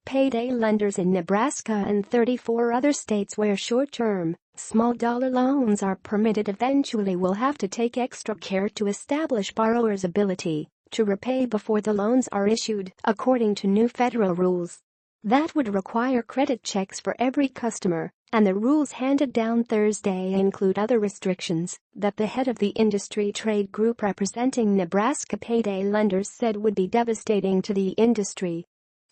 Payday lenders in Nebraska and 34 other states where short-term, small-dollar loans are permitted eventually will have to take extra care to establish borrowers' ability to repay before the loans are issued, according to new federal rules. That would require credit checks for every customer, and the rules handed down Thursday include other restrictions that the head of the industry trade group representing Nebraska payday lenders said would be devastating to the industry.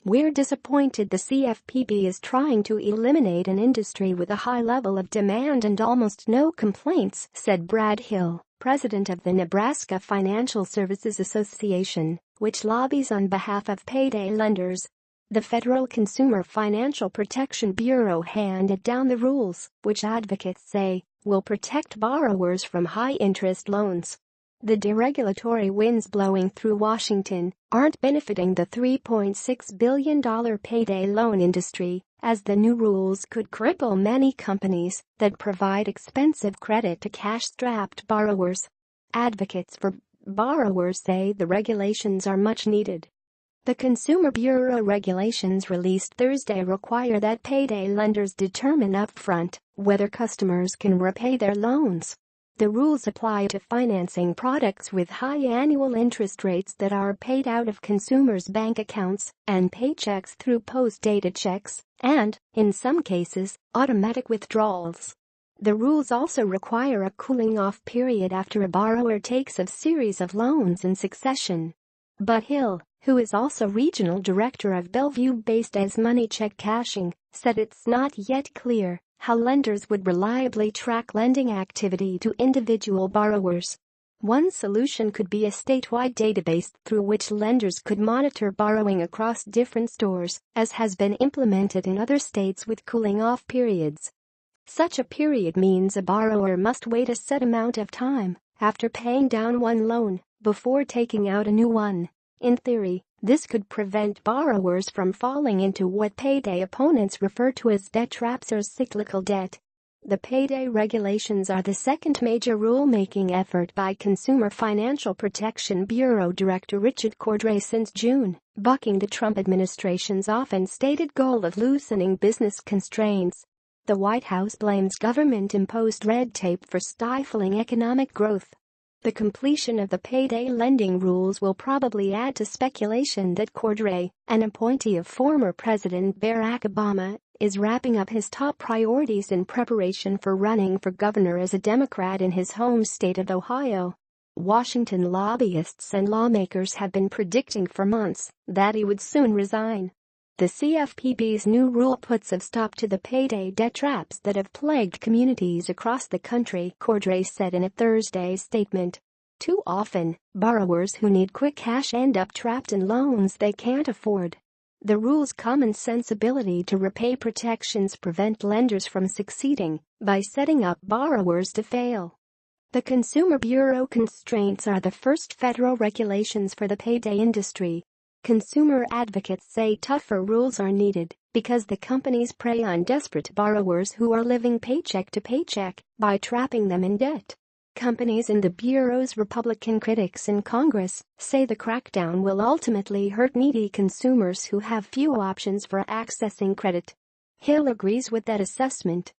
"We're disappointed the CFPB is trying to eliminate an industry with a high level of demand and almost no complaints," said Brad Hill, president of the Nebraska Financial Services Association, which lobbies on behalf of payday lenders. The Federal Consumer Financial Protection Bureau handed down the rules, which advocates say will protect borrowers from high-interest loans. The deregulatory winds blowing through Washington aren't benefiting the $3.6 billion payday loan industry, as the new rules could cripple many companies that provide expensive credit to cash-strapped borrowers. Advocates for borrowers say the regulations are much needed. The Consumer Bureau regulations released Thursday require that payday lenders determine upfront whether customers can repay their loans. The rules apply to financing products with high annual interest rates that are paid out of consumers' bank accounts and paychecks through post-dated checks and, in some cases, automatic withdrawals. The rules also require a cooling-off period after a borrower takes a series of loans in succession. But Hill, who is also regional director of Bellevue-based as Money Check Cashing, said it's not yet clear how lenders would reliably track lending activity to individual borrowers. One solution could be a statewide database through which lenders could monitor borrowing across different stores, as has been implemented in other states with cooling-off periods. Such a period means a borrower must wait a set amount of time after paying down one loan before taking out a new one. In theory, this could prevent borrowers from falling into what payday opponents refer to as debt traps or cyclical debt. The payday regulations are the second major rulemaking effort by Consumer Financial Protection Bureau Director Richard Cordray since June, bucking the Trump administration's often-stated goal of loosening business constraints. The White House blames government-imposed red tape for stifling economic growth. The completion of the payday lending rules will probably add to speculation that Cordray, an appointee of former President Barack Obama, is wrapping up his top priorities in preparation for running for governor as a Democrat in his home state of Ohio. Washington lobbyists and lawmakers have been predicting for months that he would soon resign. The CFPB's new rule puts a stop to the payday debt traps that have plagued communities across the country, Cordray said in a Thursday statement. Too often, borrowers who need quick cash end up trapped in loans they can't afford. The rule's common sense ability to repay protections prevent lenders from succeeding by setting up borrowers to fail. The Consumer Bureau constraints are the first federal regulations for the payday industry. Consumer advocates say tougher rules are needed because the companies prey on desperate borrowers who are living paycheck to paycheck by trapping them in debt. Companies and the Bureau's Republican critics in Congress say the crackdown will ultimately hurt needy consumers who have few options for accessing credit. Hill agrees with that assessment.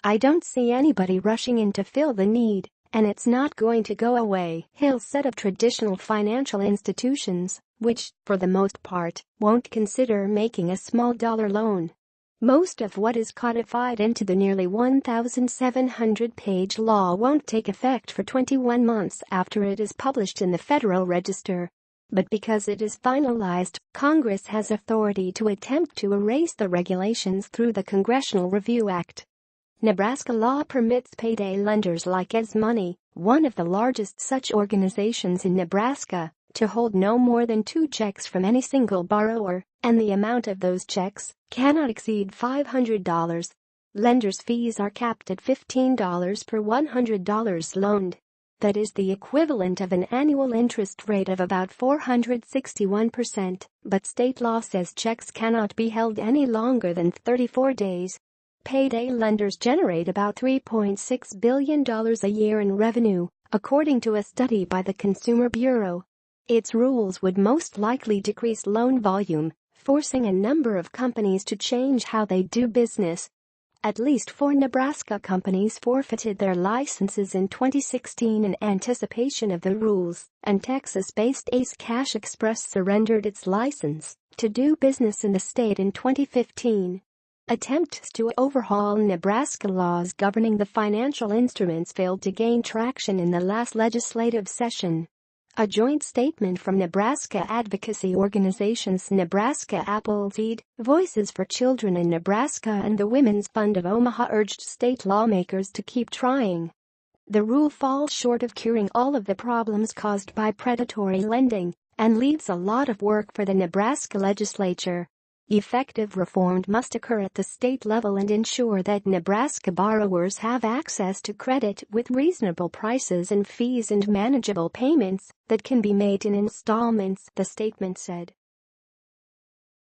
"I don't see anybody rushing in to fill the need, and it's not going to go away," Hill said of traditional financial institutions, which, for the most part, won't consider making a small-dollar loan. Most of what is codified into the nearly 1,700-page law won't take effect for 21 months after it is published in the Federal Register. But because it is finalized, Congress has authority to attempt to erase the regulations through the Congressional Review Act. Nebraska law permits payday lenders like As Money, one of the largest such organizations in Nebraska, to hold no more than 2 checks from any single borrower, and the amount of those checks cannot exceed $500. Lenders' fees are capped at $15 per $100 loaned. That is the equivalent of an annual interest rate of about 461%, but state law says checks cannot be held any longer than 34 days. Payday lenders generate about $3.6 billion a year in revenue, according to a study by the Consumer Bureau. Its rules would most likely decrease loan volume, forcing a number of companies to change how they do business. At least 4 Nebraska companies forfeited their licenses in 2016 in anticipation of the rules, and Texas-based Ace Cash Express surrendered its license to do business in the state in 2015. Attempts to overhaul Nebraska laws governing the financial instruments failed to gain traction in the last legislative session. A joint statement from Nebraska advocacy organizations Nebraska Appleseed, Voices for Children in Nebraska and the Women's Fund of Omaha urged state lawmakers to keep trying. The rule falls short of curing all of the problems caused by predatory lending and leaves a lot of work for the Nebraska legislature. Effective reform must occur at the state level and ensure that Nebraska borrowers have access to credit with reasonable prices and fees and manageable payments that can be made in installments, the statement said.